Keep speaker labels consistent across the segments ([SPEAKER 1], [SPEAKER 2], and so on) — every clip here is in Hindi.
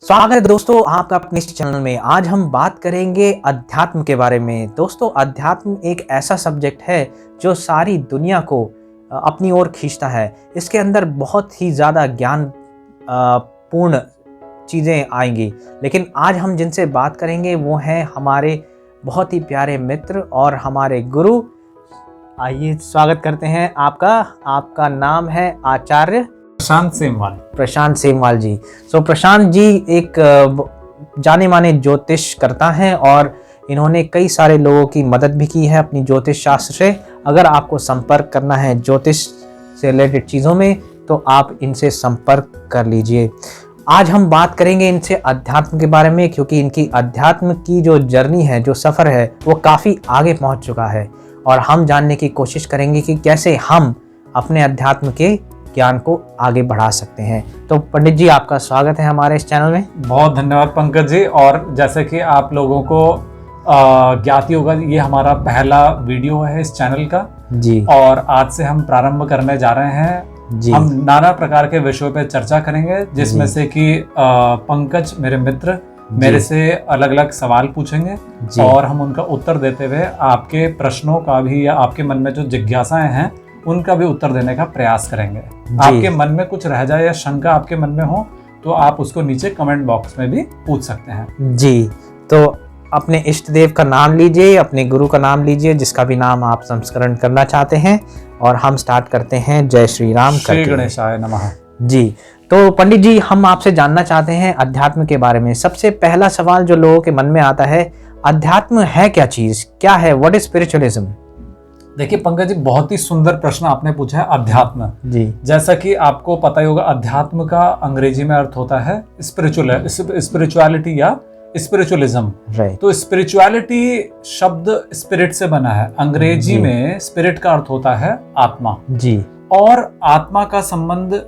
[SPEAKER 1] स्वागत है दोस्तों आपका अपने इस चैनल में। आज हम बात करेंगे अध्यात्म के बारे में। दोस्तों, अध्यात्म एक ऐसा सब्जेक्ट है जो सारी दुनिया को अपनी ओर खींचता है। इसके अंदर बहुत ही ज़्यादा ज्ञान पूर्ण चीज़ें आएंगी, लेकिन आज हम जिनसे बात करेंगे वो हैं हमारे बहुत ही प्यारे मित्र और हमारे गुरु। आइए स्वागत करते हैं आपका नाम है आचार्य प्रशांत सेमवाल जी। प्रशांत जी एक जाने माने ज्योतिष करता है और इन्होंने कई सारे लोगों की मदद भी की है अपनी ज्योतिष शास्त्र से। अगर आपको संपर्क करना है ज्योतिष से रिलेटेड चीज़ों में तो आप इनसे संपर्क कर लीजिए। आज हम बात करेंगे इनसे अध्यात्म के बारे में, क्योंकि इनकी अध्यात्म की जो जर्नी है, जो सफ़र है, वो काफ़ी आगे पहुंच चुका है और हम जानने की कोशिश करेंगे कि कैसे हम अपने अध्यात्म के ज्ञान को आगे बढ़ा सकते हैं। तो पंडित जी, आपका स्वागत है हमारे इस चैनल में।
[SPEAKER 2] बहुत धन्यवाद पंकज जी। और जैसे कि आप लोगों को ज्ञात होगा, ये हमारा पहला वीडियो है इस चैनल का
[SPEAKER 1] जी।
[SPEAKER 2] और आज से हम प्रारंभ करने जा रहे हैं जी। हम नाना प्रकार के विषयों पर चर्चा करेंगे, जिसमें से कि पंकज मेरे मित्र मेरे से अलग अलग सवाल पूछेंगे और हम उनका उत्तर देते हुए आपके प्रश्नों का भी या आपके मन में जो जिज्ञासाएं हैं उनका भी उत्तर देने का प्रयास करेंगे। आपके मन में कुछ रह जाए या शंका आपके मन में हो तो आप उसको नीचे कमेंट बॉक्स में भी पूछ सकते हैं
[SPEAKER 1] जी। तो अपने इष्ट देव का नाम लीजिए, अपने गुरु का नाम लीजिए, जिसका भी नाम आप संस्मरण करना चाहते हैं, और हम स्टार्ट करते हैं। जय श्री राम।
[SPEAKER 2] श्री गणेशाय नमः।
[SPEAKER 1] जी। तो पंडित जी, हम आपसे जानना चाहते हैं अध्यात्म के बारे में। सबसे पहला सवाल जो लोगों के मन में आता है, अध्यात्म है क्या चीज, क्या है, व्हाट इज स्पिरिचुअलिज्म?
[SPEAKER 2] देखिए पंकज जी, बहुत ही सुंदर प्रश्न आपने पूछा है। अध्यात्म जी, जैसा कि आपको पता ही होगा, अध्यात्म का अंग्रेजी में अर्थ होता है स्पिरिचुअलिटी या स्पिरिचुअलिज्म। तो स्पिरिचुअलिटी शब्द स्पिरिट से बना है। अंग्रेजी में स्पिरिट का अर्थ होता है आत्मा जी। और आत्मा का संबंध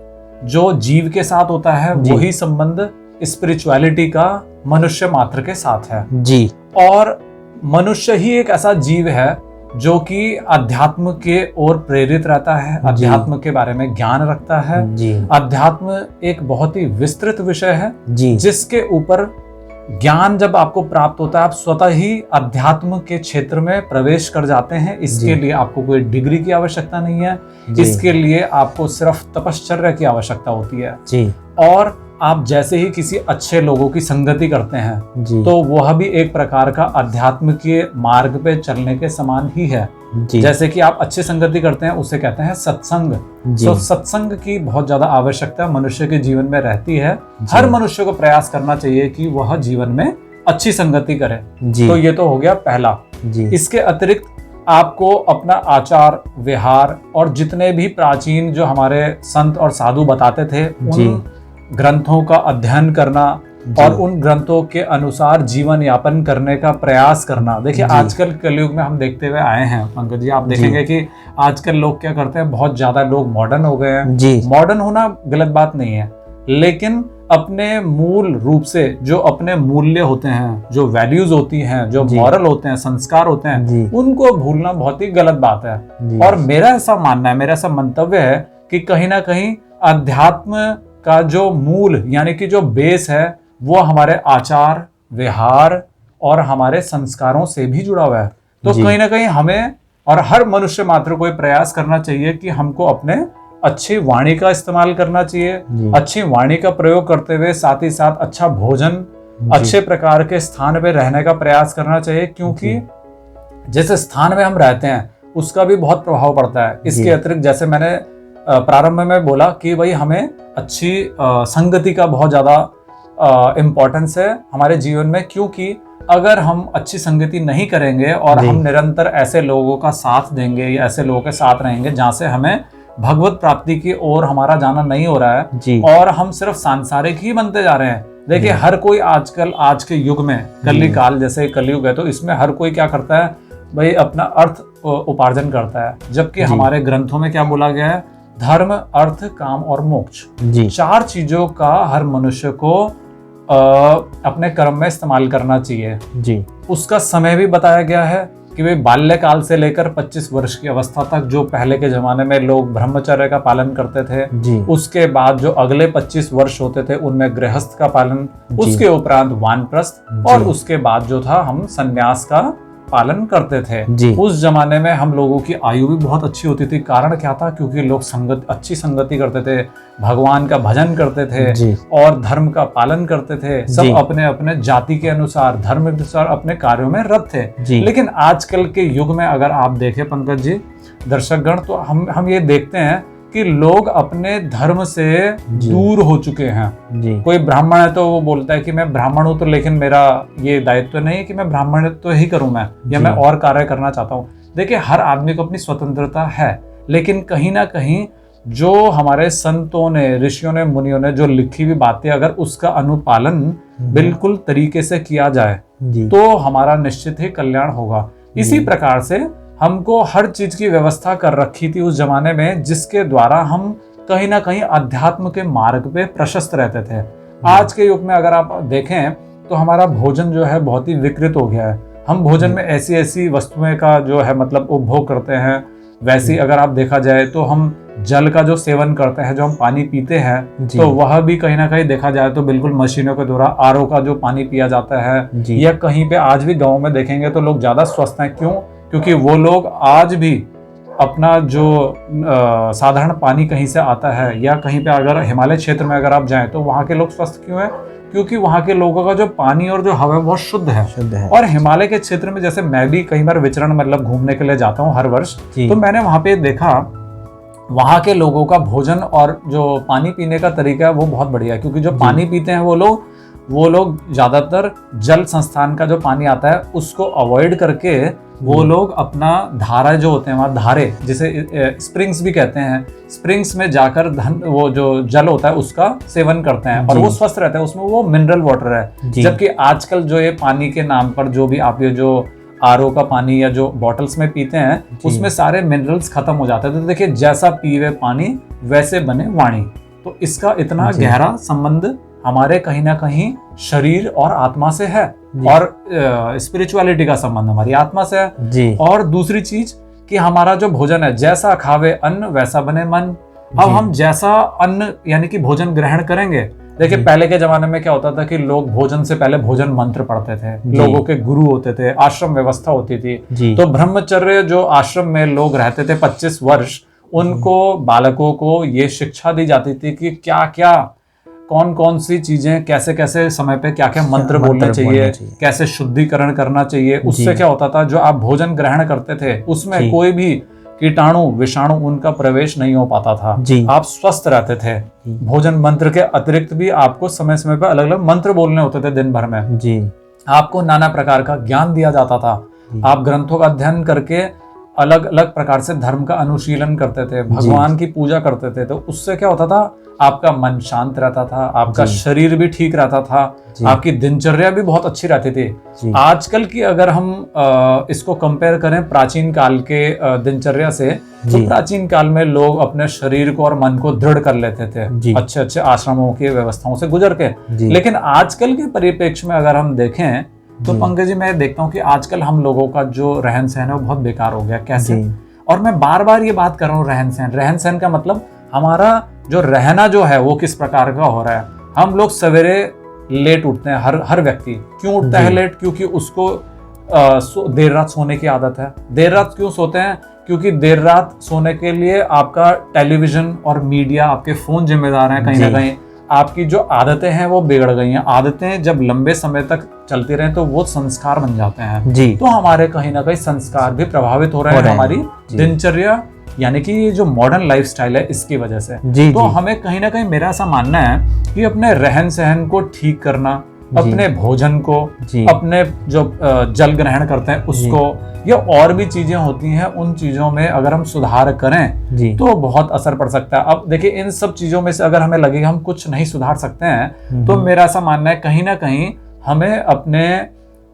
[SPEAKER 2] जो जीव के साथ होता है, वही संबंध स्पिरिचुअलिटी का मनुष्य मात्र के साथ है जी। और मनुष्य ही एक ऐसा जीव है जो कि अध्यात्म के ओर प्रेरित रहता है, अध्यात्म के बारे में ज्ञान रखता है जी। अध्यात्म एक बहुत ही विस्तृत विषय है जी, जिसके ऊपर ज्ञान जब आपको प्राप्त होता है, आप स्वतः ही अध्यात्म के क्षेत्र में प्रवेश कर जाते हैं। इसके लिए आपको कोई डिग्री की आवश्यकता नहीं है, इसके लिए आपको सिर्फ तपश्चर्या की आवश्यकता होती है जी। और आप जैसे ही किसी अच्छे लोगों की संगति करते हैं तो वह भी एक प्रकार का अध्यात्म के मार्ग पे चलने के समान ही है जी। जैसे कि आप अच्छी संगति करते हैं, उसे कहते हैं सत्संग। तो सत्संग की बहुत ज्यादा आवश्यकता मनुष्य के जीवन में रहती है। हर मनुष्य को प्रयास करना चाहिए कि वह जीवन में अच्छी संगति करे। तो ये तो हो गया पहला जी। इसके अतिरिक्त आपको अपना आचार व्यवहार और जितने भी प्राचीन जो हमारे संत और साधु बताते थे, उन ग्रंथों का अध्ययन करना और उन ग्रंथों के अनुसार जीवन यापन करने का प्रयास करना। देखिए आजकल कलयुग में हम देखते हुए आए हैं पंकज जी, आप देखेंगे कि आजकल लोग क्या करते हैं, बहुत ज्यादा लोग मॉडर्न हो गए हैं। मॉडर्न होना गलत बात नहीं है, लेकिन अपने मूल रूप से जो अपने मूल्य होते हैं, जो वैल्यूज होती हैं, जो मॉरल होते हैं, संस्कार होते हैं, उनको भूलना बहुत ही गलत बात है। और मेरा ऐसा मानना है, मेरा ऐसा मंतव्य है कि कहीं ना कहीं अध्यात्म का जो मूल यानी कि जो बेस है वो हमारे आचार व्यवहार और हमारे संस्कारों से भी जुड़ा हुआ है। तो कहीं ना कहीं हमें और हर मनुष्य मात्र को प्रयास करना चाहिए कि हमको अपने अच्छी वाणी का इस्तेमाल करना चाहिए। अच्छी वाणी का प्रयोग करते हुए साथ ही साथ अच्छा भोजन, अच्छे प्रकार के स्थान पे रहने का प्रयास करना चाहिए, क्योंकि जिस स्थान में हम रहते हैं उसका भी बहुत प्रभाव पड़ता है। इसके अतिरिक्त जैसे मैंने प्रारंभ में बोला कि भाई हमें अच्छी संगति का बहुत ज्यादा इम्पोर्टेंस है हमारे जीवन में, क्योंकि अगर हम अच्छी संगति नहीं करेंगे और हम निरंतर ऐसे लोगों का साथ देंगे या ऐसे लोगों के साथ रहेंगे जहाँ से हमें भगवत प्राप्ति की ओर हमारा जाना नहीं हो रहा है और हम सिर्फ सांसारिक ही बनते जा रहे हैं। देखिए हर कोई आजकल आज के युग में कली काल जैसे कलयुग है, तो इसमें हर कोई क्या करता है भाई, अपना अर्थ उपार्जन करता है। जबकि हमारे ग्रंथों में क्या बोला गया है, धर्म अर्थ काम और मोक्ष, चार चीजों का हर मनुष्य को अपने कर्म में इस्तेमाल करना चाहिए जी। उसका समय भी बताया गया है कि कि भाई बाल्यकाल से लेकर 25 वर्ष की अवस्था तक जो पहले के जमाने में लोग ब्रह्मचर्य का पालन करते थे
[SPEAKER 1] जी।
[SPEAKER 2] उसके बाद जो अगले 25 वर्ष होते थे उनमें गृहस्थ का पालन, उसके उपरांत वानप्रस्थ, और उसके बाद जो था हम संन्यास का पालन करते थे। उस जमाने में हम लोगों की आयु भी बहुत अच्छी होती थी। कारण क्या था? क्योंकि लोग अच्छी संगति करते थे, भगवान का भजन करते थे और धर्म का पालन करते थे। सब अपने अपने जाति के अनुसार, धर्म के अनुसार अपने कार्यों में रत थे। लेकिन आजकल के युग में अगर आप देखें पंकज जी, दर्शकगण, तो हम ये देखते हैं कि लोग अपने धर्म से दूर हो चुके हैं। कोई ब्राह्मण है तो वो बोलता है कि मैं ब्राह्मण हूं, तो लेकिन मेरा ये दायित्व नहीं है कि मैं ब्राह्मण तो ही करूं मैं, या मैं और कार्य करना चाहता हूं। देखिए, हर आदमी को अपनी स्वतंत्रता है, लेकिन कहीं ना कहीं जो हमारे संतों ने, ऋषियों ने, मुनियों ने जो लिखी हुई बातें, अगर उसका अनुपालन बिल्कुल तरीके से किया जाए तो हमारा निश्चित ही कल्याण होगा। इसी प्रकार से हमको हर चीज की व्यवस्था कर रखी थी उस जमाने में, जिसके द्वारा हम कहीं ना कहीं अध्यात्म के मार्ग पे प्रशस्त रहते थे। आज के युग में अगर आप देखें तो हमारा भोजन जो है बहुत ही विकृत हो गया है। हम भोजन में ऐसी ऐसी वस्तुएं का जो है मतलब उपभोग करते हैं। वैसे अगर आप देखा जाए तो हम जल का जो सेवन करते हैं, जो हम पानी पीते हैं, तो वह भी कहीं ना कहीं देखा जाए तो बिल्कुल मशीनों के द्वारा, आरओ का जो पानी पिया जाता है, या कहीं पे आज भी गाँव में देखेंगे तो लोग ज्यादा स्वस्थ हैं। क्यों? क्योंकि वो लोग आज भी अपना जो साधारण पानी कहीं से आता है, या कहीं पे अगर हिमालय क्षेत्र में अगर आप जाएं तो वहाँ के लोग स्वस्थ क्यों हैं? क्योंकि वहाँ के लोगों का जो पानी और जो हवा बहुत शुद्ध है। और हिमालय के क्षेत्र में, जैसे मैं भी कई बार विचरण मतलब घूमने के लिए जाता हूँ हर वर्ष, तो मैंने वहाँ पे देखा वहाँ के लोगों का भोजन और जो पानी पीने का तरीका है वो बहुत बढ़िया है। क्योंकि जो पानी पीते हैं वो लोग ज्यादातर जल संस्थान का जो पानी आता है उसको अवॉइड करके वो लोग अपना धारा जो होते हैं, वहाँ धारे जिसे स्प्रिंग्स भी कहते हैं, स्प्रिंग्स में जाकर वो जो जल होता है उसका सेवन करते हैं और वो स्वस्थ रहते हैं। उसमें वो मिनरल वाटर है। जबकि आजकल जो ये पानी के नाम पर जो भी आप ये जो आरओ का पानी या जो बॉटल्स में पीते हैं उसमें सारे मिनरल्स खत्म हो जाते हैं। तो देखिए, जैसा पीवे पानी वैसे बने वाणी। तो इसका इतना गहरा संबंध हमारे कहीं ना कहीं शरीर और आत्मा से है, और स्पिरिचुअलिटी का संबंध हमारी आत्मा से है। और दूसरी चीज कि हमारा जो भोजन है, जैसा खावे अन्न वैसा बने मन। अब हम जैसा अन्न यानी कि भोजन ग्रहण करेंगे। देखिए, पहले के जमाने में क्या होता था कि लोग भोजन से पहले भोजन मंत्र पढ़ते थे, लोगों के गुरु होते थे, आश्रम व्यवस्था होती थी। तो ब्रह्मचर्य जो आश्रम में लोग रहते थे 25 वर्ष, उनको बालकों को ये शिक्षा दी जाती थी कि क्या क्या, कौन कौन सी चीजें, कैसे कैसे समय पे क्या क्या मंत्र बोलने चाहिए, कैसे शुद्धिकरण करना चाहिए। उससे क्या होता था, जो आप भोजन ग्रहण करते थे उसमें कोई भी कीटाणु विषाणु उनका प्रवेश नहीं हो पाता था। आप स्वस्थ रहते थे। भोजन मंत्र के अतिरिक्त भी आपको समय समय पर अलग अलग मंत्र बोलने होते थे दिन भर में। आपको नाना प्रकार का ज्ञान दिया जाता था। आप ग्रंथों का अध्ययन करके अलग अलग प्रकार से धर्म का अनुशीलन करते थे, भगवान की पूजा करते थे। तो उससे क्या होता था, आपका मन शांत रहता था, आपका शरीर भी ठीक रहता था, आपकी दिनचर्या भी बहुत अच्छी रहती थी। आजकल की अगर हम इसको कंपेयर करें प्राचीन काल के दिनचर्या से, तो प्राचीन काल में लोग अपने शरीर को और मन को दृढ़ कर लेते थे अच्छे अच्छे आश्रमों की व्यवस्थाओं से गुजर के। लेकिन आजकल के परिप्रेक्ष्य में अगर हम देखें तो पंकज जी, मैं देखता हूँ कि आजकल हम लोगों का जो रहन सहन है वो बहुत बेकार हो गया। कैसे? और मैं बार बार ये बात कर रहा हूँ, रहन सहन। रहन सहन का मतलब हमारा जो रहना जो है वो किस प्रकार का हो रहा है। हम लोग सवेरे लेट उठते हैं, हर व्यक्ति क्यों उठता है लेट? क्योंकि उसको देर रात सोने की आदत है। देर रात क्यों सोते हैं? क्योंकि देर रात सोने के लिए आपका टेलीविजन और मीडिया, आपके फोन जिम्मेदार हैं। कहीं ना कहीं आपकी जो आदतें हैं वो बिगड़ गई हैं। आदतें जब लंबे समय तक चलती रहे तो वो संस्कार बन जाते हैं। तो हमारे कहीं ना कहीं संस्कार भी प्रभावित हो रहे हैं, हमारी दिनचर्या यानी कि ये जो मॉडर्न लाइफस्टाइल है इसकी वजह से। तो हमें कहीं ना कहीं, मेरा ऐसा मानना है कि अपने रहन सहन को ठीक करना, अपने भोजन को, अपने जो जल ग्रहण करते हैं उसको, या और भी चीजें होती हैं, उन चीजों में अगर हम सुधार करें तो बहुत असर पड़ सकता है। अब देखिए, इन सब चीजों में से अगर हमें लगेगा हम कुछ नहीं सुधार सकते हैं, तो मेरा ऐसा मानना है कहीं ना कहीं हमें अपने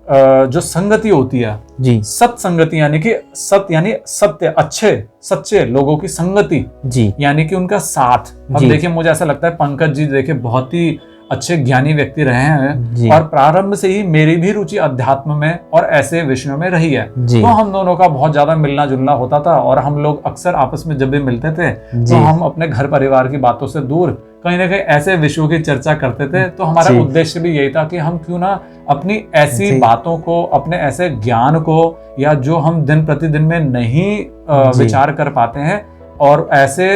[SPEAKER 2] जो संगति होती है, सत्संगति यानी कि सत्य, अच्छे सच्चे लोगों की संगति, यानी कि उनका साथ। अब देखिए, मुझे ऐसा लगता है पंकज जी, देखिए बहुत ही अच्छे ज्ञानी व्यक्ति रहे
[SPEAKER 1] जी।
[SPEAKER 2] हैं और प्रारंभ से ही मेरी भी रुचि अध्यात्म में और ऐसे विषयों में रही है।
[SPEAKER 1] जी।
[SPEAKER 2] तो हम दोनों का बहुत ज्यादा मिलना जुलना होता था और हम लोग अक्सर आपस में जब भी मिलते थे
[SPEAKER 1] जी।
[SPEAKER 2] तो हम अपने घर परिवार की बातों से दूर कहीं ना कहीं ऐसे विषयों की चर्चा करते थे। तो हमारा
[SPEAKER 1] जी।
[SPEAKER 2] उद्देश्य भी यही था कि हम क्यों ना अपनी ऐसी
[SPEAKER 1] जी।
[SPEAKER 2] बातों को, अपने ऐसे ज्ञान को, या जो हम दिन प्रतिदिन में नहीं
[SPEAKER 1] जी।
[SPEAKER 2] विचार कर पाते हैं, और ऐसे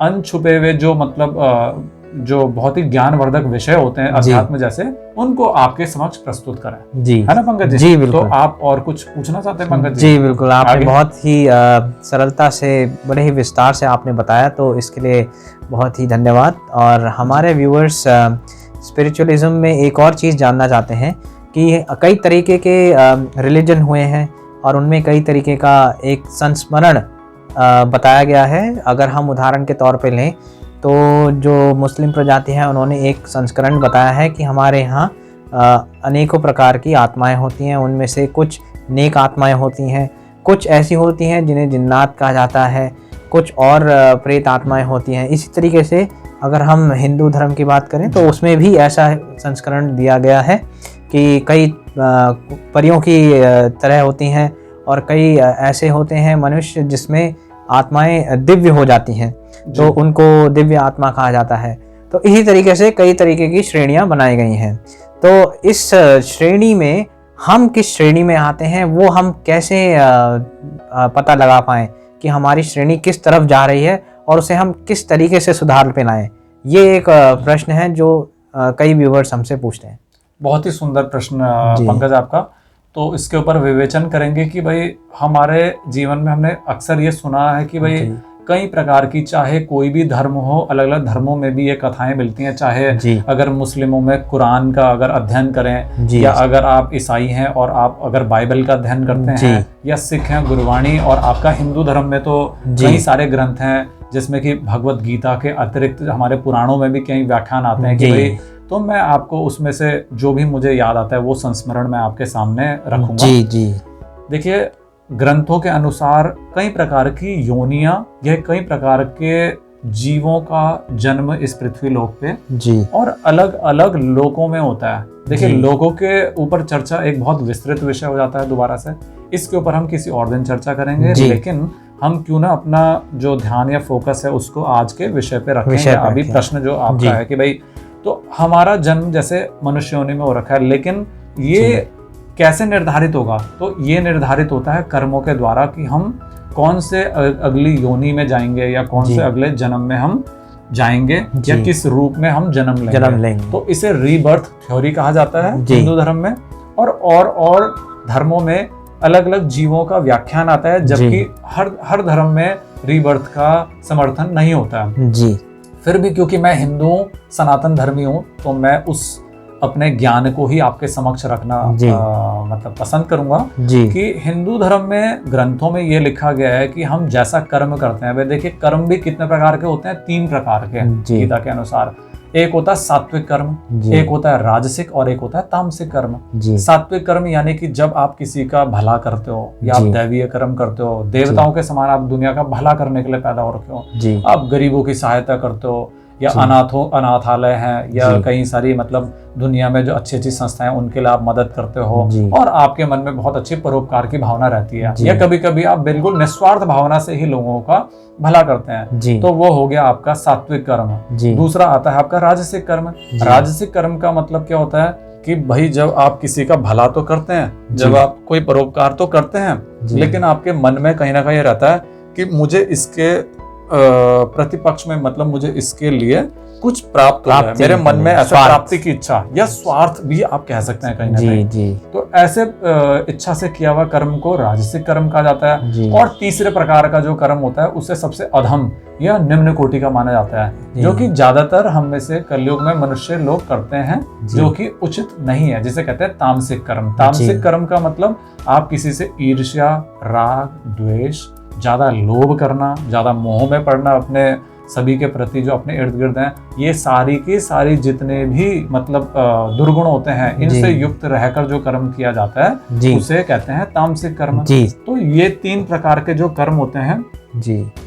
[SPEAKER 2] अनछुपे हुए जो मतलब जो बहुत ही ज्ञानवर्धक विषय होते हैं
[SPEAKER 1] जी।
[SPEAKER 2] अध्यात्म जैसे, उनको आपके समक्ष प्रस्तुत करें।
[SPEAKER 1] जी,
[SPEAKER 2] है ना पंकज जी?
[SPEAKER 1] जी बिल्कुल।
[SPEAKER 2] तो आप और कुछ पूछना चाहते हैं पंकज जी?
[SPEAKER 1] जी बिल्कुल, आपने
[SPEAKER 2] आगे?
[SPEAKER 1] बहुत ही सरलता से, बड़े ही विस्तार से आपने बताया, तो इसके लिए बहुत ही धन्यवाद। और हमारे व्यूअर्स स्पिरिचुअलिज्म में एक और चीज़ जानना चाहते हैं कि कई तरीके के रिलीजन हुए हैं और उनमें कई तरीके का एक संस्मरण बताया गया है। अगर हम उदाहरण के तौर पे लें तो जो मुस्लिम प्रजाति है उन्होंने एक संस्करण बताया है कि हमारे यहाँ अनेकों प्रकार की आत्माएं होती हैं। उनमें से कुछ नेक आत्माएं होती हैं, कुछ ऐसी होती हैं जिन्हें जिन्नात कहा जाता है, कुछ और प्रेत आत्माएं होती हैं। इसी तरीके से अगर हम हिंदू धर्म की बात करें तो उसमें भी ऐसा संस्करण दिया गया है कि कई परियों की तरह होती हैं और कई ऐसे होते हैं मनुष्य जिसमें आत्माएं दिव्य हो जाती हैं, तो उनको दिव्य आत्मा कहा जाता है। तो इसी तरीके से कई तरीके की श्रेणियां बनाई गई हैं। तो इस श्रेणी में हम किस श्रेणी में आते हैं वो हम कैसे पता लगा पाएँ कि हमारी श्रेणी किस तरफ जा रही है और उसे हम किस तरीके से सुधार पे लाएं? ये एक प्रश्न है जो कई व्यूअर्स हमसे पूछते हैं।
[SPEAKER 2] बहुत ही सुंदर प्रश्न पंकज आपका। तो इसके ऊपर विवेचन करेंगे कि भाई हमारे जीवन में हमने अक्सर ये सुना है कि भाई कई प्रकार की, चाहे कोई भी धर्म हो, अलग अलग धर्मों में भी ये कथाएं मिलती हैं। चाहे अगर मुस्लिमों में कुरान का अगर अध्ययन करें, या अगर आप ईसाई हैं और आप अगर बाइबल का अध्ययन करते हैं, या सिख हैं गुरबाणी, और आपका हिंदू धर्म में तो कई सारे ग्रंथ हैं जिसमें कि भगवत गीता के अतिरिक्त हमारे पुराणों में भी कई व्याख्यान आते हैं कि भाई, तो मैं आपको उसमें से जो भी मुझे याद आता है वो संस्मरण मैं आपके सामने रखूंगा।
[SPEAKER 1] जी।
[SPEAKER 2] देखिए, ग्रंथों के अनुसार कई प्रकार की योनियां, यह कई प्रकार के जीवों का जन्म इस पृथ्वी लोक पे और अलग अलग लोकों में होता है। देखिए, लोकों के ऊपर चर्चा एक बहुत विस्तृत विषय हो जाता है दोबारा से, इसके ऊपर हम किसी और दिन चर्चा करेंगे। लेकिन हम क्यों ना अपना जो ध्यान या फोकस है उसको आज के विषय पे रखें। अभी प्रश्न जो आपका है कि भाई, तो हमारा जन्म जैसे मनुष्य योनि में हो रखा है, लेकिन ये कैसे निर्धारित होगा? तो ये निर्धारित होता है कर्मों के द्वारा कि हम कौन से अगली योनि में जाएंगे, या कौन से अगले जन्म में हम जाएंगे, या किस रूप में हम जन्म लेंगे। तो इसे रीबर्थ थ्योरी कहा जाता है हिंदू धर्म में, और धर्मों में अलग अलग जीवों का व्याख्यान आता है, जबकि हर धर्म में रीबर्थ का समर्थन नहीं होता है। फिर भी क्योंकि मैं हिंदू सनातन धर्मी हूँ, तो मैं उस अपने ज्ञान को ही आपके समक्ष रखना मतलब पसंद करूंगा कि हिंदू धर्म में ग्रंथों में ये लिखा गया है कि हम जैसा कर्म करते हैं, वे देखिए कर्म भी कितने प्रकार के होते हैं, 3 प्रकार के गीता के अनुसार। एक होता है सात्विक कर्म, एक होता है राजसिक, और एक होता है तामसिक कर्म। सात्विक कर्म यानी कि जब आप किसी का भला करते हो, या आप दैवीय कर्म करते हो, देवताओं के समान आप दुनिया का भला करने के लिए पैदा हो रखे हो, आप गरीबों की सहायता करते हो, या अनाथालय हैं, या कई सारी मतलब दुनिया में जो अच्छी अच्छी संस्थाएं उनके लिए आप मदद करते हो, और आपके मन में बहुत अच्छी परोपकार की भावना रहती है, या कभी कभी आप बिल्कुल निस्वार्थ भावना से ही लोगों का भला करते हैं, तो वो हो गया आपका सात्विक कर्म। दूसरा आता है आपका राजसिक कर्म। राजसिक कर्म का मतलब क्या होता है कि भाई जब आप किसी का भला तो करते हैं, जब आप कोई परोपकार तो करते हैं, लेकिन आपके मन में कहीं ना कहीं रहता है कि मुझे इसके प्रतिपक्ष में, मतलब मुझे इसके लिए कुछ प्राप्त हो, मेरे मन में ऐसा प्राप्ति की इच्छा, या स्वार्थ भी आप कह सकते हैं कहीं ना कहीं। तो ऐसे इच्छा से किया हुआ कर्म को राजसिक कर्म कहा जाता है। और तीसरे प्रकार का जो कर्म होता है उसे सबसे अधम या निम्न कोटि का माना जाता है, जो कि ज्यादातर हम में से कलयुग में मनुष्य लोग करते हैं, जो कि उचित नहीं है, जिसे कहते हैं तामसिक कर्म। तामसिक कर्म का मतलब आप किसी से ईर्ष्या, राग, द्वेष, ज्यादा लोभ करना, ज्यादा मोह में पड़ना अपने सभी के प्रति जो अपने इर्द गिर्द हैं, ये सारी की सारी जितने भी मतलब दुर्गुण होते हैं, इनसे युक्त रहकर जो कर्म किया जाता है उसे कहते हैं तामसिक कर्म। तो ये 3 प्रकार के जो कर्म होते हैं,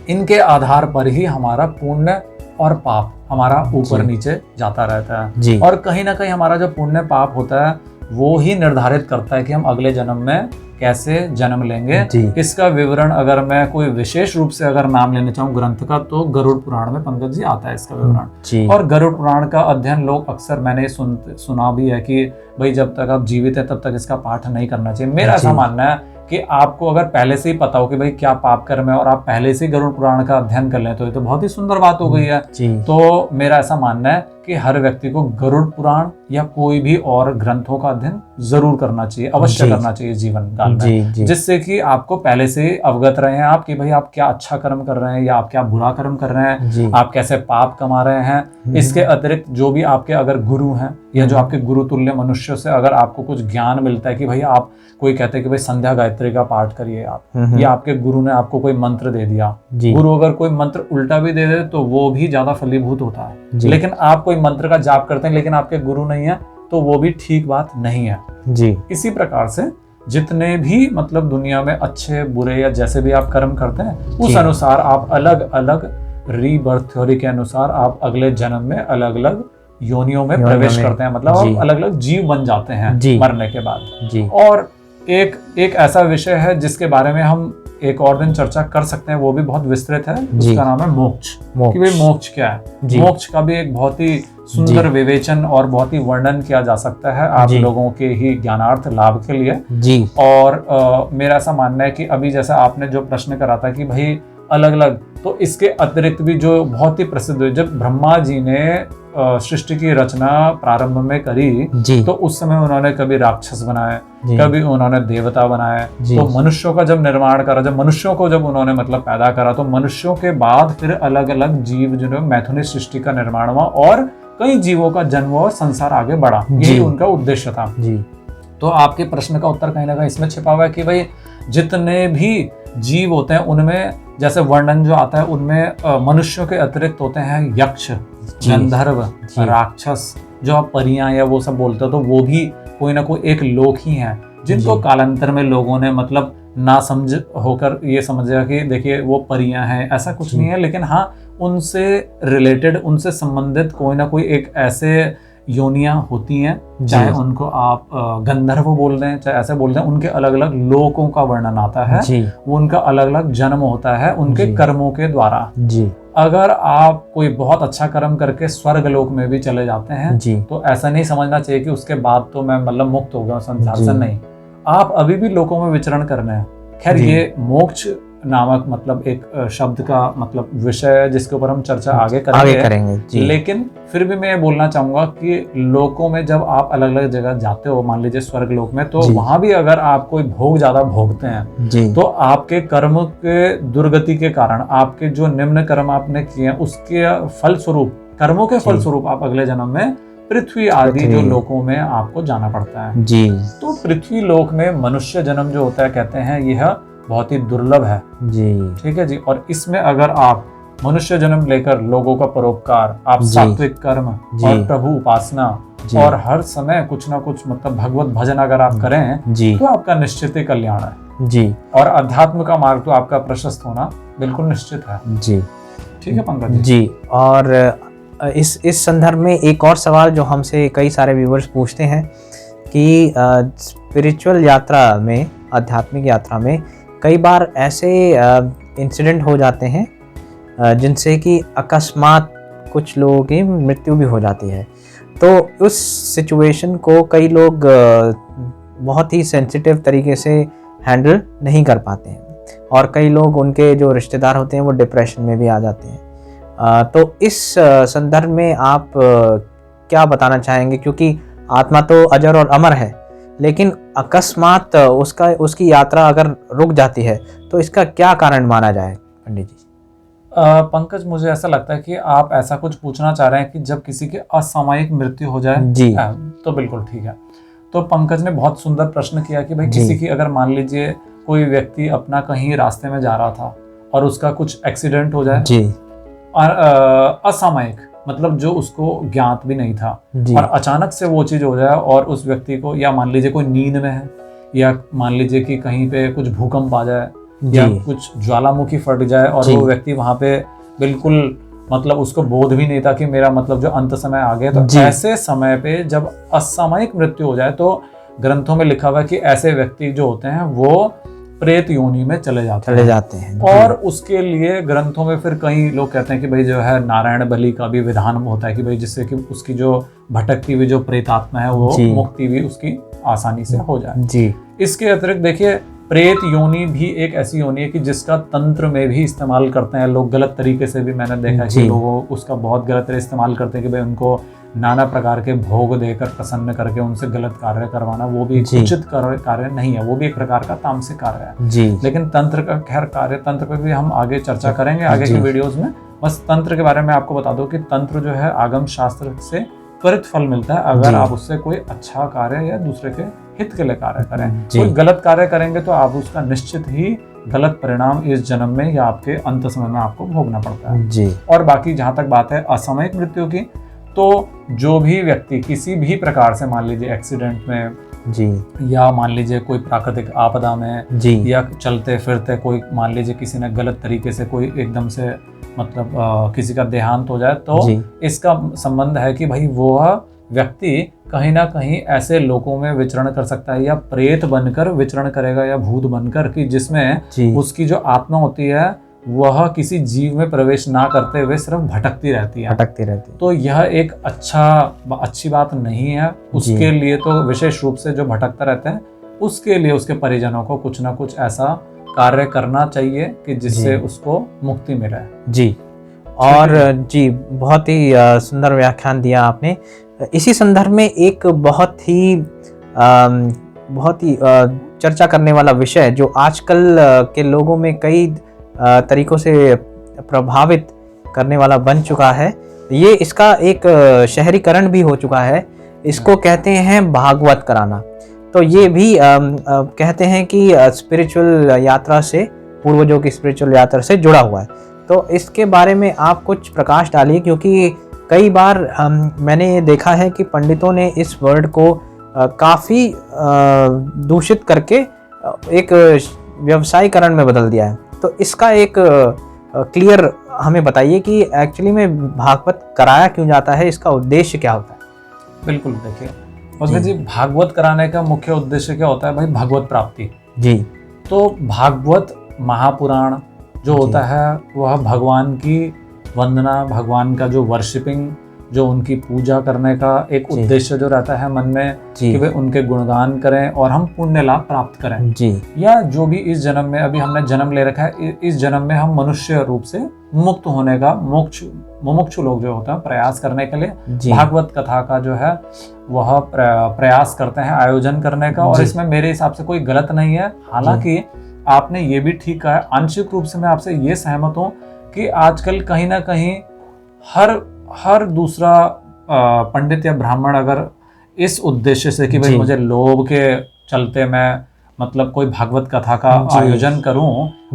[SPEAKER 2] इनके आधार पर ही हमारा पुण्य और पाप हमारा ऊपर
[SPEAKER 1] जी।
[SPEAKER 2] नीचे जाता रहता है।
[SPEAKER 1] जी।
[SPEAKER 2] और कहीं ना कहीं हमारा जो पुण्य पाप होता है वो ही निर्धारित करता है कि हम अगले जन्म में कैसे जन्म लेंगे।
[SPEAKER 1] जी।
[SPEAKER 2] इसका विवरण अगर मैं कोई विशेष रूप से अगर नाम लेना चाहूँ ग्रंथ का, तो गरुड़ पुराण में पंकज जी आता है इसका विवरण।
[SPEAKER 1] जी।
[SPEAKER 2] और गरुड़ पुराण का अध्ययन लोग अक्सर, मैंने सुना भी है कि भाई जब तक आप जीवित है तब तक इसका पाठ नहीं करना चाहिए। मेरा ऐसा
[SPEAKER 1] जी।
[SPEAKER 2] मानना है कि आपको अगर पहले से ही पता हो कि भाई क्या पाप कर्म है और आप पहले से ही गरुड़ पुराण का अध्ययन कर लें तो ये तो बहुत ही सुंदर बात हो गई है।
[SPEAKER 1] जी।
[SPEAKER 2] तो मेरा ऐसा मानना है कि हर व्यक्ति को गरुड़ पुराण या कोई भी और ग्रंथों का अध्ययन जरूर करना चाहिए, अवश्य
[SPEAKER 1] जी।
[SPEAKER 2] करना चाहिए जीवन काल में।
[SPEAKER 1] जी। जी।
[SPEAKER 2] जिससे कि आपको पहले से ही अवगत रहे हैं आप कि भाई आप क्या अच्छा कर्म कर रहे हैं या आप क्या बुरा कर्म कर रहे हैं,
[SPEAKER 1] जी।
[SPEAKER 2] आप कैसे पाप कमा रहे हैं। इसके अतिरिक्त जो भी आपके अगर गुरु हैं या जो आपके गुरु तुल्य मनुष्य से अगर आपको कुछ ज्ञान मिलता है कि भाई आप, कोई कहते हैं कि भाई संध्या गायत्री का पाठ करिए आप, या आपके गुरु ने आपको कोई मंत्र दे दिया,
[SPEAKER 1] जी।
[SPEAKER 2] गुरु अगर कोई मंत्र उल्टा भी दे दे तो वो भी ज्यादा फलीभूत होता है।
[SPEAKER 1] जी।
[SPEAKER 2] लेकिन आप कोई मंत्र का जाप करते हैं लेकिन आपके गुरु नहीं है तो वो भी ठीक बात नहीं है।
[SPEAKER 1] जी।
[SPEAKER 2] इसी प्रकार से जितने भी मतलब दुनिया में अच्छे बुरे या जैसे भी आप कर्म करते हैं उस
[SPEAKER 1] जी।
[SPEAKER 2] अनुसार आप अलग अलग रीबर्थ थ्योरी के अनुसार आप अगले जन्म में अलग अलग योनियों में प्रवेश करते हैं, मतलब
[SPEAKER 1] जी।
[SPEAKER 2] आप अलग अलग जीव बन जाते हैं
[SPEAKER 1] जी।
[SPEAKER 2] मरने के बाद।
[SPEAKER 1] जी।
[SPEAKER 2] और एक ऐसा विषय है जिसके बारे में हम एक और दिन चर्चा कर सकते हैं, वो भी बहुत विस्तृत है,
[SPEAKER 1] जी।
[SPEAKER 2] उसका नाम है मोक्ष। कि भाई मोक्ष क्या है।
[SPEAKER 1] जी।
[SPEAKER 2] मोक्ष का भी एक बहुत ही सुंदर विवेचन और बहुत ही वर्णन किया जा सकता है आप
[SPEAKER 1] जी।
[SPEAKER 2] लोगों के ही ज्ञानार्थ लाभ के लिए।
[SPEAKER 1] जी।
[SPEAKER 2] और मेरा ऐसा मानना है कि अभी जैसा आपने जो प्रश्न करा था कि भाई अलग अलग, तो इसके अतिरिक्त भी जो बहुत ही प्रसिद्ध है, जब ब्रह्मा जी ने सृष्टि की रचना प्रारंभ में करी
[SPEAKER 1] जी।
[SPEAKER 2] तो उस समय उन्होंने कभी राक्षस बनाए,
[SPEAKER 1] जी।
[SPEAKER 2] कभी उन्होंने देवता बनाए।
[SPEAKER 1] जी।
[SPEAKER 2] तो मनुष्यों का जब निर्माण करा, जब मनुष्यों को जब उन्होंने मतलब पैदा करा, तो मनुष्यों के बाद फिर अलग अलग जीव जो है मैथुनी सृष्टि का निर्माण हुआ और कई जीवों का जन्म हुआ और संसार आगे बढ़ा। यही उनका उद्देश्य था।
[SPEAKER 1] जी।
[SPEAKER 2] तो आपके प्रश्न का उत्तर कहीं ना कहीं इसमें छिपा हुआ है कि भाई जितने भी जीव होते हैं उनमें जैसे वर्णन जो आता है उनमें मनुष्यों के अतिरिक्त होते हैं यक्ष, गंधर्व, राक्षस, जो आप परियां या वो सब बोलते हो, तो वो भी कोई ना कोई एक लोक ही हैं जिनको कालांतर में लोगों ने मतलब ना समझ होकर ये समझा कि देखिए वो परियां हैं, ऐसा कुछ नहीं है। लेकिन हाँ, उनसे रिलेटेड, उनसे संबंधित कोई ना कोई एक ऐसे योनियां होती हैं, चाहे उनको आप गंधर्व बोल दें चाहे ऐसे बोल दें, उनके अलग अलग लोकों का वर्णन आता है। वो उनका अलग अलग जन्म होता है उनके कर्मों के द्वारा।
[SPEAKER 1] जी।
[SPEAKER 2] अगर आप कोई बहुत अच्छा कर्म करके स्वर्ग लोक में भी चले जाते हैं
[SPEAKER 1] जी।
[SPEAKER 2] तो ऐसा नहीं समझना चाहिए कि उसके बाद तो मैं मतलब मुक्त हो गया संसार से, नहीं, आप अभी भी लोकों में विचरण करने हैं। खैर ये मोक्ष नामक मतलब एक शब्द का मतलब विषय है जिसके ऊपर हम चर्चा आगे करेंगे जी। लेकिन फिर भी मैं बोलना चाहूंगा कि लोकों में जब आप अलग अलग जगह जाते हो, मान लीजिए स्वर्ग लोक में, तो वहां भी अगर आप कोई भोग ज्यादा भोगते हैं जी। तो आपके कर्म के दुर्गति के कारण, आपके जो निम्न कर्म आपने किए हैं उसके फलस्वरूप, कर्मों के फलस्वरूप आप अगले जन्म में पृथ्वी आदि जो लोकों में आपको जाना पड़ता है जी। तो पृथ्वी लोक में मनुष्य जन्म जो होता है, कहते हैं यह बहुत ही दुर्लभ है जी। ठीक है जी। और इसमें अगर आप मनुष्य जन्म लेकर लोगों का परोपकार, आप सात्विक कर्म और प्रभु उपासना और हर समय कुछ ना कुछ मतलब भगवत भजन अगर आप करें जी, तो आपका निश्चित ही कल्याण है जी। और अध्यात्म का मार्ग तो आपका प्रशस्त होना बिल्कुल निश्चित है जी। ठीक है पंकज जी।
[SPEAKER 1] और इस संदर्भ में एक और सवाल जो हमसे कई सारे व्यूवर्स पूछते हैं कि स्पिरिचुअल यात्रा में, आध्यात्मिक यात्रा में कई बार ऐसे इंसिडेंट हो जाते हैं जिनसे कि अकस्मात कुछ लोगों की मृत्यु भी हो जाती है। तो उस सिचुएशन को कई लोग बहुत ही सेंसिटिव तरीके से हैंडल नहीं कर पाते हैं और कई लोग, उनके जो रिश्तेदार होते हैं, वो डिप्रेशन में भी आ जाते हैं। तो इस संदर्भ में आप क्या बताना चाहेंगे? क्योंकि आत्मा तो अजर और अमर है, लेकिन अकस्मात उसकी यात्रा अगर रुक जाती है तो इसका क्या कारण माना जाए पंडित जी?
[SPEAKER 2] पंकज, मुझे ऐसा लगता है कि आप ऐसा कुछ पूछना चाह रहे हैं कि जब किसी की असामयिक मृत्यु हो जाए जी, तो बिल्कुल ठीक है। तो पंकज ने बहुत सुंदर प्रश्न किया कि भाई किसी की अगर मान लीजिए कोई व्यक्ति अपना कहीं रास्ते में जा रहा था और उसका कुछ एक्सीडेंट हो जाए जी, असामयिक मतलब जो उसको ज्ञात भी नहीं था और अचानक से वो चीज हो जाए और उस व्यक्ति को, या मान लीजिए कोई नींद में है, या मान लीजिए कि कहीं पे कुछ भूकंप आ जाए या कुछ ज्वालामुखी फट जाए और वो व्यक्ति वहां पे बिल्कुल मतलब उसको बोध भी नहीं था कि मेरा मतलब जो अंत समय आ गया। तो ऐसे समय पे जब असामयिक मृत्यु हो जाए तो ग्रंथों में लिखा हुआ है कि ऐसे व्यक्ति जो होते हैं वो प्रेत योनि में चले जाते हैं। और उसके लिए ग्रंथों में फिर कई लोग कहते हैं कि भाई जो है नारायण बलि का भी विधान होता है कि भाई जिससे कि उसकी जो भटकती हुई जो प्रेतात्मा है वो मुक्ति भी उसकी आसानी से हो जाए। इसके अतिरिक्त देखिए प्रेत योनि भी एक ऐसी योनि है कि जिसका तंत्र में भी इस्तेमाल करते हैं लोग गलत तरीके से भी। मैंने देखा कि लोग उसका बहुत गलत तरह इस्तेमाल करते हैं कि भाई उनको नाना प्रकार के भोग देकर प्रसन्न करके उनसे गलत कार्य करवाना, वो भी उचित कार्य नहीं है, वो भी एक प्रकार का तामसिक कार्य है। लेकिन तंत्र का खैर कार्य, तंत्र पे भी हम आगे चर्चा करेंगे आगे के वीडियोस में। बस तंत्र के बारे में आपको बता दो कि तंत्र जो है आगम शास्त्र से त्वरित फल मिलता है अगर आप उससे कोई अच्छा कार्य या दूसरे के हित के लिए कार्य करें। कोई गलत कार्य करेंगे तो आप उसका निश्चित ही गलत परिणाम इस जन्म में या आपके अंत समय में आपको भोगना पड़ता है। और बाकी जहां तक बात है असामयिक मृत्यु की, तो जो भी व्यक्ति किसी भी प्रकार से मान लीजिए एक्सीडेंट में या मान लीजिए कोई प्राकृतिक आपदा में या चलते फिरते कोई मान लीजिए किसी ने गलत तरीके से कोई एकदम से मतलब किसी का देहांत हो जाए तो इसका संबंध है कि भाई वो व्यक्ति कहीं ना कहीं ऐसे लोगों में विचरण कर सकता है या प्रेत बनकर विचरण करेगा या भूत बनकर कि जिसमें उसकी जो आत्मा होती है वह किसी जीव में प्रवेश ना करते हुए सिर्फ भटकती रहती है। तो यह एक अच्छी बात नहीं है। उसके लिए तो विशेष रूप से जो भटकता रहता है उसके लिए उसके परिजनों को कुछ ना कुछ ऐसा कार्य करना चाहिए कि जिससे उसको मुक्ति मिले।
[SPEAKER 1] और बहुत ही सुंदर व्याख्यान दिया आपने। इसी संदर्भ में एक बहुत ही चर्चा करने वाला विषय जो आजकल के लोगों में कई तरीकों से प्रभावित करने वाला बन चुका है, ये इसका एक शहरीकरण भी हो चुका है। इसको कहते हैं भागवत कराना। तो ये भी कहते हैं कि स्पिरिचुअल यात्रा से, पूर्वजों की स्पिरिचुअल यात्रा से जुड़ा हुआ है। तो इसके बारे में आप कुछ प्रकाश डालिए, क्योंकि कई बार मैंने ये देखा है कि पंडितों ने इस वर्ड को काफ़ी दूषित करके एक व्यवसायीकरण में बदल दिया है। तो इसका एक क्लियर हमें बताइए कि एक्चुअली में भागवत कराया क्यों जाता है, इसका उद्देश्य क्या होता है।
[SPEAKER 2] बिल्कुल, देखिए पंकज जी, भागवत कराने का मुख्य उद्देश्य क्या होता है भाई? भगवत प्राप्ति। तो भागवत महापुराण जो होता है वह भगवान की वंदना, भगवान का जो वर्शिपिंग, जो उनकी पूजा करने का एक उद्देश्य जो रहता है मन में कि वे उनके गुणगान करें और हम पुण्य लाभ प्राप्त करें। या जो भी इस जन्म में अभी हमने जन्म ले रखा है, इस जन्म में हम मनुष्य रूप से मुक्त होने का मुमुक्षु लोग जो होता है प्रयास करने के लिए भागवत कथा का जो है वह प्रयास करते हैं आयोजन करने का। और इसमें मेरे हिसाब से कोई गलत नहीं है। हालांकि आपने ये भी ठीक कहा है, आंशिक रूप से मैं आपसे ये सहमत हूँ कि आजकल कहीं ना कहीं हर दूसरा पंडित या ब्राह्मण अगर इस उद्देश्य से कि भाई मुझे लोभ के चलते मैं मतलब कोई भागवत कथा का आयोजन करूं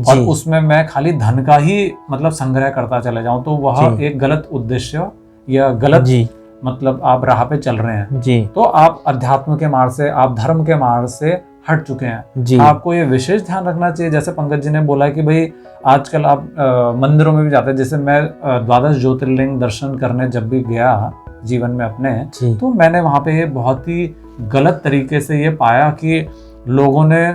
[SPEAKER 2] और उसमें मैं खाली धन का ही मतलब संग्रह करता चले जाऊं, तो वह एक गलत उद्देश्य या गलत मतलब आप राह पे चल रहे हैं। तो आप अध्यात्म के मार्ग से, आप धर्म के मार्ग से हट चुके हैं। आपको ये विशेष ध्यान रखना चाहिए। जैसे पंकज जी ने बोला कि भाई आजकल आप मंदिरों में भी जाते हैं। जैसे मैं 12 ज्योतिर्लिंग दर्शन करने जब भी गया जीवन में अपने, तो मैंने वहाँ पे बहुत ही गलत तरीके से ये पाया कि लोगों ने,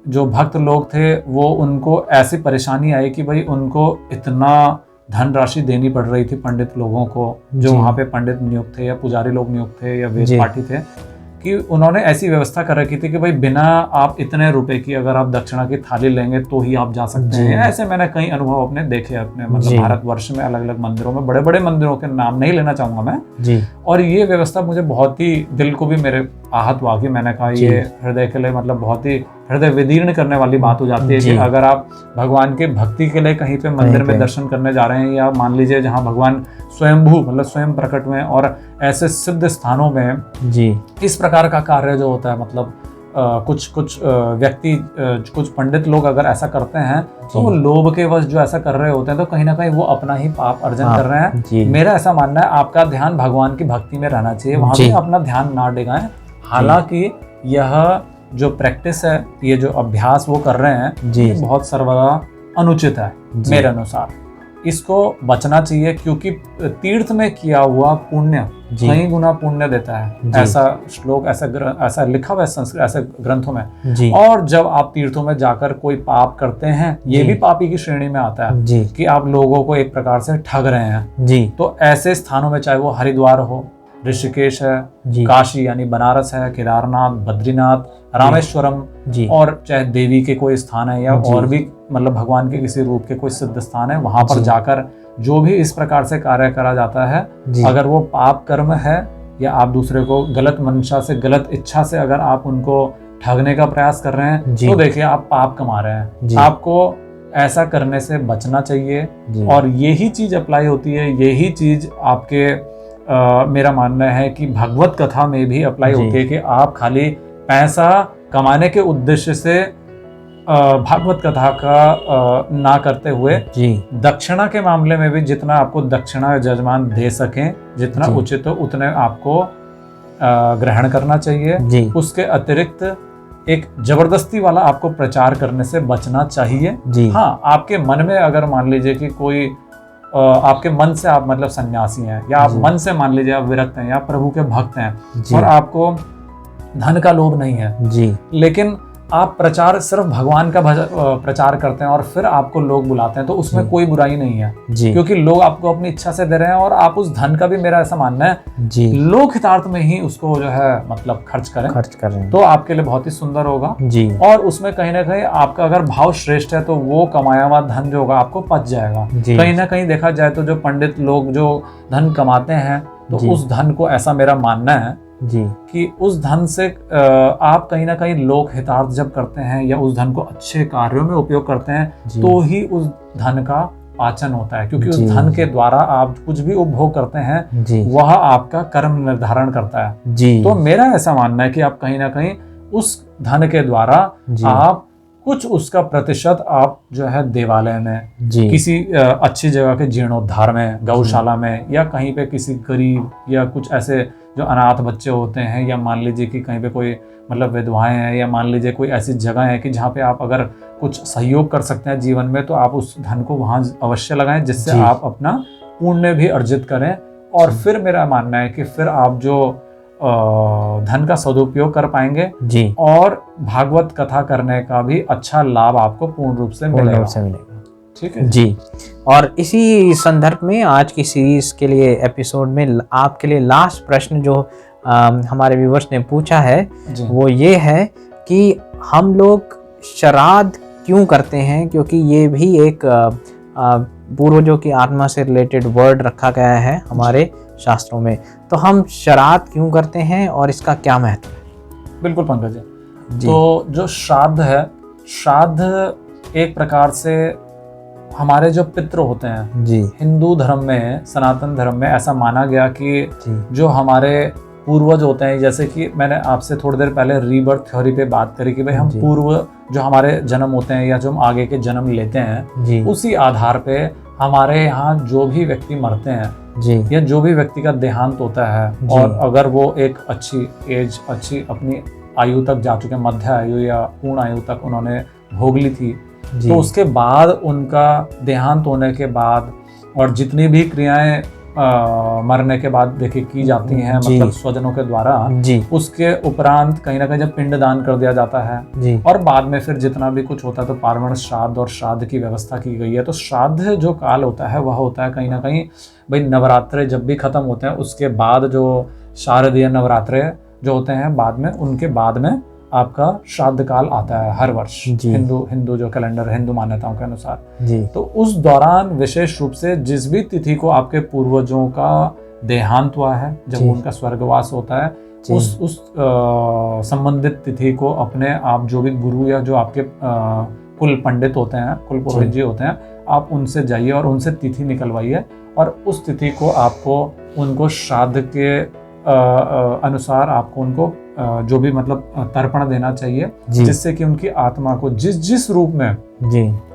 [SPEAKER 2] जो भक्त लोग थे, वो उनको ऐसी परेशानी आई कि भाई उनको इतना धनराशि देनी पड़ रही थी पंडित लोगों को, जो वहाँ पे पंडित नियुक्त थे या पुजारी लोग नियुक्त थे या वेद पाठी थे, कि उन्होंने ऐसी व्यवस्था कर रखी थी कि भाई बिना आप इतने रुपए की अगर आप दक्षिणा की थाली लेंगे तो ही आप जा सकते हैं। ऐसे मैंने कई अनुभव अपने देखे अपने मतलब भारतवर्ष में अलग अलग मंदिरों में, बड़े बड़े मंदिरों के नाम नहीं लेना चाहूंगा मैं। और ये व्यवस्था मुझे बहुत ही दिल को भी मेरे आहत हुआ कि मैंने कहा ये हृदय के लिए मतलब बहुत ही हृदय विदीर्ण करने वाली बात हो जाती है कि अगर आप भगवान के भक्ति के लिए कहीं पे मंदिर में दर्शन करने जा रहे हैं, या मान लीजिए जहाँ भगवान स्वयंभू मतलब स्वयं प्रकट में और ऐसे सिद्ध स्थानों में इस प्रकार का कार्य जो होता है, मतलब कुछ व्यक्ति, कुछ पंडित लोग अगर ऐसा करते हैं तो वो लोभ के वश जो ऐसा कर रहे होते हैं, तो कहीं ना कहीं वो अपना ही पाप अर्जन कर रहे हैं। मेरा ऐसा मानना है आपका ध्यान भगवान की भक्ति में रहना चाहिए, वहां पे अपना ध्यान ना डिगाएं। हालांकि यह जो प्रैक्टिस है, ये जो अभ्यास वो कर रहे हैं, ये बहुत सर्वदा अनुचित है मेरे अनुसार। इसको बचना चाहिए, क्योंकि तीर्थ में किया हुआ पुण्य कई गुना पुण्य देता है। ऐसा श्लोक, ऐसा लिखा हुआ है संस्कृत, ऐसे ग्रंथों में
[SPEAKER 1] जी।
[SPEAKER 2] और जब आप तीर्थों में जाकर कोई पाप करते हैं, ये भी पापी की श्रेणी में आता है
[SPEAKER 1] जी।
[SPEAKER 2] कि आप लोगों को एक प्रकार से ठग रहे हैं
[SPEAKER 1] जी।
[SPEAKER 2] तो ऐसे स्थानों में, चाहे वो हरिद्वार हो, ऋषिकेश है, काशी यानी बनारस है, केदारनाथ, बद्रीनाथ, रामेश्वरम
[SPEAKER 1] जी।
[SPEAKER 2] और चाहे देवी के कोई स्थान है या और भी मतलब भगवान के किसी रूप के कोई सिद्ध स्थान है, वहां पर जाकर जो भी इस प्रकार से कार्य करा जाता है, अगर वो पाप कर्म है या आप दूसरे को गलत मंशा से, गलत इच्छा से अगर आप उनको ठगने का प्रयास कर रहे हैं, तो देखिए आप पाप कमा रहे हैं। आपको ऐसा करने से बचना चाहिए। और यही चीज अप्लाई होती है, यही चीज आपके मेरा मानना है कि भगवत कथा में भी अप्लाई होती है कि आप खाली पैसा कमाने के उद्देश्य से भागवत कथा का ना करते हुए दक्षिणा के मामले में भी जितना आपको दक्षिणा जजमान दे सकें, जितना उचित हो उतने आपको ग्रहण करना चाहिए। उसके अतिरिक्त एक जबरदस्ती वाला आपको प्रचार करने से बचना चाहिए। हाँ, आपके मन में अगर मान लीजिए कि कोई आपके मन से आप मतलब सन्यासी हैं, या आप मन से मान लीजिए आप विरक्त हैं या प्रभु के भक्त हैं और आपको धन का लोभ नहीं है, लेकिन आप प्रचार सिर्फ भगवान का प्रचार करते हैं और फिर आपको लोग बुलाते हैं, तो उसमें कोई बुराई नहीं है, क्योंकि लोग आपको अपनी इच्छा से दे रहे हैं और आप उस धन का भी, मेरा ऐसा मानना है, लोक हितार्थ में ही उसको जो है मतलब खर्च करें तो आपके लिए बहुत ही सुंदर होगा। और उसमें कहीं ना कहीं आपका अगर भाव श्रेष्ठ है तो वो कमाया हुआ धन जो होगा आपको पच जाएगा। कहीं ना कहीं देखा जाए तो जो पंडित लोग जो धन कमाते हैं, तो उस धन को, ऐसा मेरा मानना है कि उस धन से आप कहीं ना कहीं लोक हितार्थ जब करते हैं या उस धन को अच्छे कार्यों में उपयोग करते हैं, तो ही उस धन का पाचन होता है, क्योंकि उस धन के द्वारा आप कुछ भी उपभोग करते हैं वह आपका कर्म निर्धारण करता है। तो मेरा ऐसा मानना है कि आप कहीं ना कहीं उस धन के द्वारा आप कुछ उसका प्रतिशत आप जो है देवालय में, किसी अच्छी जगह के जीर्णोद्धार में, गौशाला में, या कहीं पे किसी गरीब या कुछ ऐसे जो अनाथ बच्चे होते हैं, या मान लीजिए कि कहीं पे कोई मतलब विधवाएं हैं, या मान लीजिए कोई ऐसी जगह है कि जहाँ पे आप अगर कुछ सहयोग कर सकते हैं जीवन में, तो आप उस धन को वहाँ अवश्य लगाएं, जिससे आप अपना पुण्य भी अर्जित करें। और फिर मेरा मानना है कि फिर आप जो धन का सदुपयोग कर पाएंगे और भागवत कथा करने का भी अच्छा लाभ आपको पूर्ण रूप से मिलेगा। ठीक है
[SPEAKER 1] जी। और इसी संदर्भ में आज की सीरीज के लिए एपिसोड में आपके लिए लास्ट प्रश्न जो हमारे व्यूवर्स ने पूछा है, वो ये है कि हम लोग श्राद्ध क्यों करते हैं, क्योंकि ये भी एक पूर्वजों की आत्मा से रिलेटेड वर्ड रखा गया है हमारे शास्त्रों में। तो हम श्राद्ध क्यों करते हैं और इसका क्या महत्व है?
[SPEAKER 2] बिल्कुल पंकज जी। तो जो श्राद्ध है, श्राद्ध एक प्रकार से हमारे जो पितृ होते हैं, हिंदू धर्म में, सनातन धर्म में ऐसा माना गया कि जो हमारे पूर्वज होते हैं, जैसे कि मैंने आपसे थोड़ी देर पहले रीबर्थ थ्योरी पे बात करी कि भाई हम पूर्व जो हमारे जन्म होते हैं या जो हम आगे के जन्म लेते हैं, उसी आधार पे हमारे यहाँ जो भी व्यक्ति मरते हैं या जो भी व्यक्ति का देहांत होता है, और अगर वो एक अच्छी एज, अच्छी अपनी आयु तक जा चुके, मध्य आयु या पूर्ण आयु तक उन्होंने भोग ली थी, तो उसके बाद उनका देहांत होने के बाद और जितनी भी क्रियाएं मरने के बाद देखिए की जाती हैं, मतलब स्वजनों के द्वारा, उसके उपरांत कहीं ना कहीं जब पिंड दान कर दिया जाता है और बाद में फिर जितना भी कुछ होता है तो पार्वण श्राद्ध और श्राद्ध की व्यवस्था की गई है। तो श्राद्ध जो काल होता है वह होता है कहीं ना कहीं भाई नवरात्रे जब भी खत्म होते हैं उसके बाद जो शारदीय नवरात्रे जो होते हैं बाद में, उनके बाद में आपका श्राद्ध काल आता है हर वर्ष हिंदू जो कैलेंडर, हिंदू मान्यताओं के अनुसार। तो उस दौरान विशेष रूप से जिस भी तिथि को आपके पूर्वजों का देहांत हुआ है, जब उनका स्वर्गवास होता है, उस संबंधित तिथि को अपने आप जो भी गुरु या जो आपके कुल पंडित होते हैं, कुल पुरोहित जी होते हैं, आप उनसे जाइए और उनसे तिथि निकलवाइए और उस तिथि को आपको उनको श्राद्ध के अनुसार आपको उनको जो भी मतलब तर्पण देना चाहिए, जिससे कि उनकी आत्मा को जिस रूप में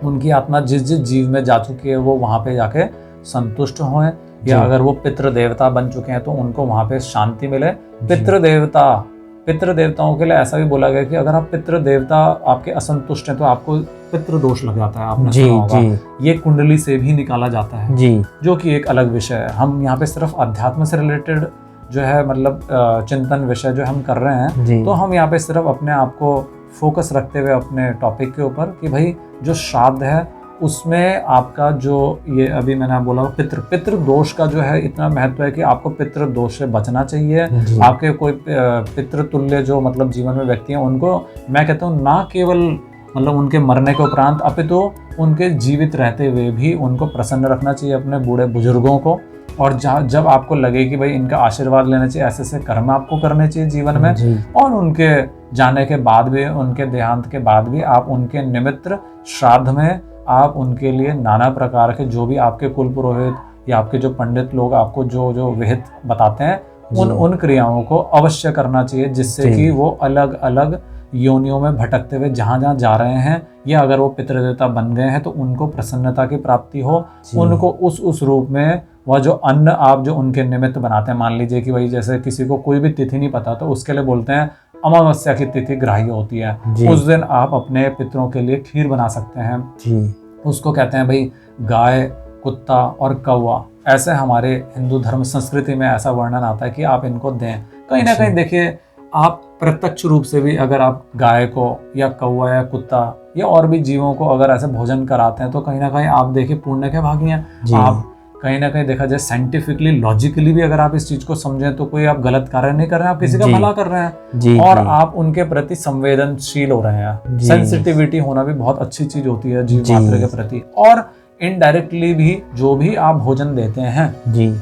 [SPEAKER 2] उनकी आत्मा जिस जीव में जा चुकी है वो वहां पे जाके संतुष्ट हों, या अगर वो पितृ देवता बन चुके हैं तो उनको वहां पे शांति मिले। पितृ देवताओं के लिए ऐसा भी बोला गया कि अगर आप पितृ देवता आपके असंतुष्ट हैं तो आपको पितृ दोष लग जाता है। आपने सुना होगा, ये कुंडली से भी निकाला जाता है जी, जो कि एक अलग विषय है। हम यहाँ पे सिर्फ अध्यात्म से रिलेटेड जो है मतलब चिंतन विषय जो हम कर रहे हैं, तो हम यहाँ पे सिर्फ अपने आप को फोकस रखते हुए अपने टॉपिक के ऊपर कि भाई जो श्राद्ध है उसमें आपका जो ये अभी मैंने बोला पितृ दोष का जो है इतना महत्व है कि आपको पितृ दोष से बचना चाहिए। आपके कोई पितृ तुल्य जो मतलब जीवन में व्यक्ति हैं उनको मैं कहता हूँ ना केवल मतलब उनके मरने के उपरांत अपितु उनके जीवित रहते हुए भी उनको प्रसन्न रखना चाहिए, अपने बूढ़े बुजुर्गों को। और जब आपको लगे कि भाई इनका आशीर्वाद लेना चाहिए, ऐसे ऐसे कर्म आपको करने चाहिए जीवन में, और उनके जाने के बाद भी, उनके देहांत के बाद भी आप उनके निमित्त श्राद्ध में आप उनके लिए नाना प्रकार के जो भी आपके कुल पुरोहित या आपके जो पंडित लोग आपको जो जो विहित बताते हैं उन क्रियाओं को अवश्य करना चाहिए, जिससे कि वो अलग अलग योनियों में भटकते हुए जहाँ जहाँ जा रहे हैं या अगर वो पितृदेवता बन गए हैं तो उनको प्रसन्नता की प्राप्ति हो, उनको उस रूप में वह जो अन्न आप जो उनके निमित्त बनाते हैं। मान लीजिए कि भाई जैसे किसी को कोई भी तिथि नहीं पता तो उसके लिए बोलते हैं अमावस्या की तिथि ग्राह्य होती है, उस दिन आप अपने पितरों के लिए खीर बना सकते हैं जी। उसको कहते हैं भाई गाय, कुत्ता और कौवा, ऐसे हमारे हिंदू धर्म संस्कृति में ऐसा वर्णन आता है कि आप इनको दें। कहीं ना कहीं देखिए आप प्रत्यक्ष रूप से भी अगर आप गाय को या कौवा या कुत्ता या और भी जीवों को अगर ऐसे भोजन कराते हैं तो कहीं ना कहीं आप देखिए पुण्य के भागी हैं। आप कहीं ना कहीं देखा जाए साइंटिफिकली लॉजिकली भी अगर आप इस चीज को समझें तो कोई आप गलत कार्य नहीं कर रहे हैं, आप किसी का भला कर रहे हैं और आप उनके प्रति संवेदनशील हो रहे हैं। सेंसिटिविटी होना भी बहुत अच्छी चीज होती है जीव मात्र के प्रति। और इनडायरेक्टली भी जो भी आप भोजन देते हैं,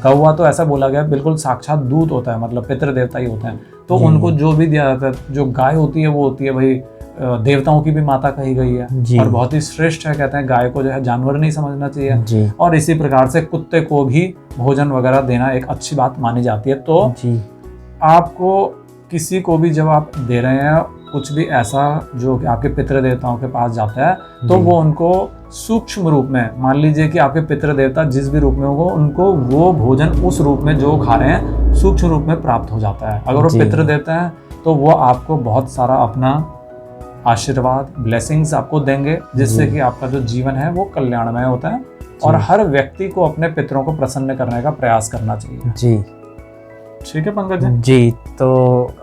[SPEAKER 2] कौवा तो ऐसा बोला गया बिल्कुल साक्षात दूत होता है, मतलब पितृ देवता ही होते हैं, तो उनको जो भी दिया जाता है। जो गाय होती है वो होती है भाई देवताओं की भी माता कही गई है और बहुत ही श्रेष्ठ है। कहते हैं गाय को जो है जानवर नहीं समझना चाहिए, और इसी प्रकार से कुत्ते को भी भोजन वगैरह देना एक अच्छी बात मानी जाती है। तो आपको किसी को भी जब आप दे रहे हैं कुछ भी ऐसा जो आपके पितृ देवताओं के पास जाता है तो वो उनको सूक्ष्म रूप में, मान लीजिए कि आपके पितृ देवता जिस भी रूप में होगा उनको वो भोजन उस रूप में जो खा रहे हैं सूक्ष्म रूप में प्राप्त हो जाता है। अगर वो पितृ देवता है तो वो आपको बहुत सारा अपना आशीर्वाद ब्लेसिंग्स आपको देंगे, जिससे कि आपका जो जीवन है वो कल्याणमय होता है। और हर व्यक्ति को अपने पितरों को प्रसन्न करने का प्रयास करना चाहिए जी। ठीक है पंकज
[SPEAKER 1] जी, तो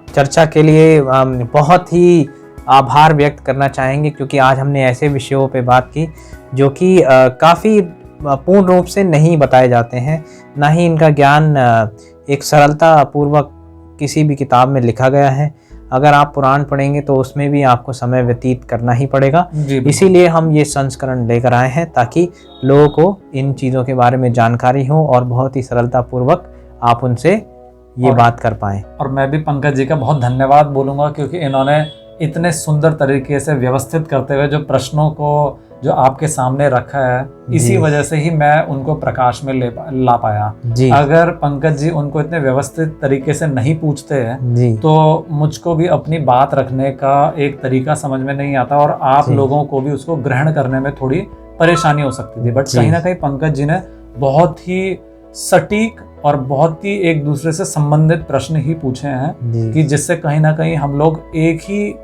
[SPEAKER 1] चर्चा के लिए बहुत ही आभार व्यक्त करना चाहेंगे, क्योंकि आज हमने ऐसे विषयों पे बात की जो कि काफ़ी पूर्ण रूप से नहीं बताए जाते हैं, ना ही इनका ज्ञान एक सरलता पूर्वक किसी भी किताब में लिखा गया है। अगर आप पुराण पढ़ेंगे तो उसमें भी आपको समय व्यतीत करना ही पड़ेगा, इसीलिए हम ये संस्करण लेकर आए हैं ताकि लोगों को इन चीज़ों के बारे में जानकारी हो और बहुत ही सरलता पूर्वक आप उनसे ये बात कर पाएं।
[SPEAKER 2] और मैं भी पंकज जी का बहुत धन्यवाद बोलूँगा, क्योंकि इन्होंने इतने सुंदर तरीके से व्यवस्थित करते हुए जो प्रश्नों को जो आपके सामने रखा है, इसी वजह से ही मैं उनको प्रकाश में ला पाया। अगर पंकज जी उनको इतने व्यवस्थित तरीके से नहीं पूछते हैं तो मुझको भी अपनी बात रखने का एक तरीका समझ में नहीं आता और आप लोगों को भी उसको ग्रहण करने में थोड़ी परेशानी हो सकती थी। बट कहीं ना कहीं पंकज जी ने बहुत ही सटीक और बहुत ही एक दूसरे से संबंधित प्रश्न ही पूछे हैं कि जिससे कहीं ना कहीं हम लोग एक ही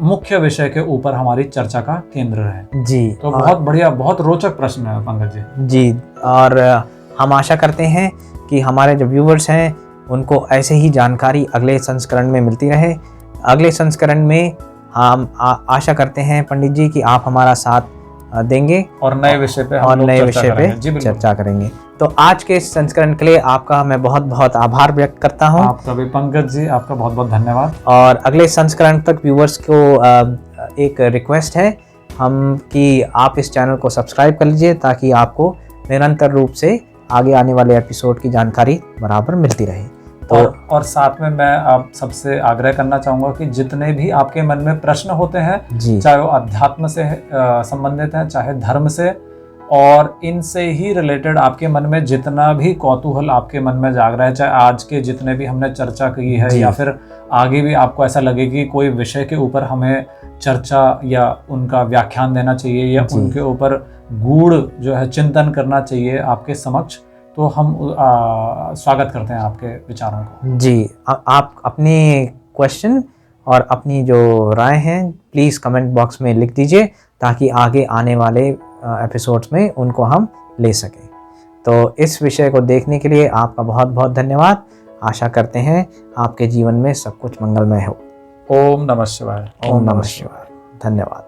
[SPEAKER 2] मुख्य विषय के ऊपर हमारी चर्चा का केंद्र है जी। तो बहुत बढ़िया, बहुत रोचक प्रश्न है पंकज जी
[SPEAKER 1] जी। और हम आशा करते हैं कि हमारे जो व्यूवर्स हैं उनको ऐसे ही जानकारी अगले संस्करण में मिलती रहे। अगले संस्करण में हम आशा करते हैं पंडित जी कि आप हमारा साथ देंगे
[SPEAKER 2] और नए विषय पे
[SPEAKER 1] चर्चा करेंगे। तो आज के इस संस्करण के लिए आपका मैं बहुत बहुत आभार व्यक्त करता हूं।
[SPEAKER 2] आपका भी पंकज जी, आपका बहुत बहुत धन्यवाद।
[SPEAKER 1] और अगले संस्करण तक व्यूवर्स को एक रिक्वेस्ट है हम कि आप इस चैनल को सब्सक्राइब कर लीजिए ताकि आपको निरंतर रूप से आगे आने वाले एपिसोड की जानकारी बराबर मिलती रहे।
[SPEAKER 2] तो और साथ में मैं आप सबसे आग्रह करना चाहूँगा कि जितने भी आपके मन में प्रश्न होते हैं, चाहे वो अध्यात्म से संबंधित है, चाहे धर्म से, और इनसे ही रिलेटेड आपके मन में जितना भी कौतूहल आपके मन में जाग रहा है, चाहे आज के जितने भी हमने चर्चा की है या फिर आगे भी आपको ऐसा लगे कि कोई विषय के ऊपर हमें चर्चा या उनका व्याख्यान देना चाहिए या उनके ऊपर गूढ़ जो है चिंतन करना चाहिए आपके समक्ष, तो हम स्वागत करते हैं आपके विचारों को।
[SPEAKER 1] जी, आप अपने क्वेश्चन और अपनी जो राय हैं प्लीज़ कमेंट बॉक्स में लिख दीजिए, ताकि आगे आने वाले एपिसोड्स में उनको हम ले सकें। तो इस विषय को देखने के लिए आपका बहुत बहुत धन्यवाद। आशा करते हैं आपके जीवन में सब कुछ मंगलमय हो।
[SPEAKER 2] ओम नमः शिवाय।
[SPEAKER 1] ओम नमः शिवाय। धन्यवाद।